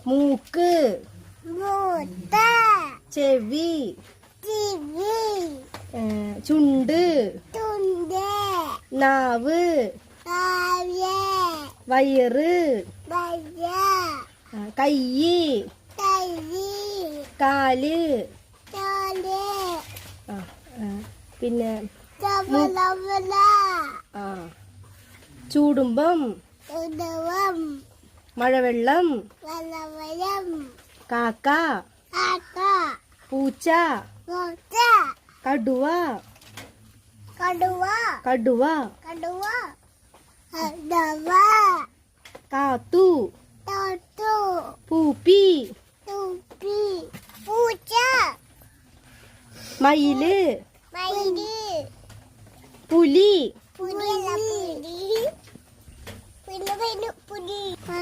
മൂക്ക് മൂത്ത ചെവി ചെവി ചുണ്ട് തുണ്ട് നാവ് കാവ്യ വയറ് വയ കയ്യ് കൈ കാല് കാല് പിന്നെ കവലവല ചൂടുമ്പം ഉദവം മഴവെള്ളം വലവയം കാക്ക കാക്ക പൂച്ച പൂച്ച കടുവ കടുവ കടുവ കടുവ കടുവ കാത്തു തോട്ടു പൂപ്പി തുപ്പി പൂച്ച മയില് മയില് പുലി പുലി പിന്നെ പുലി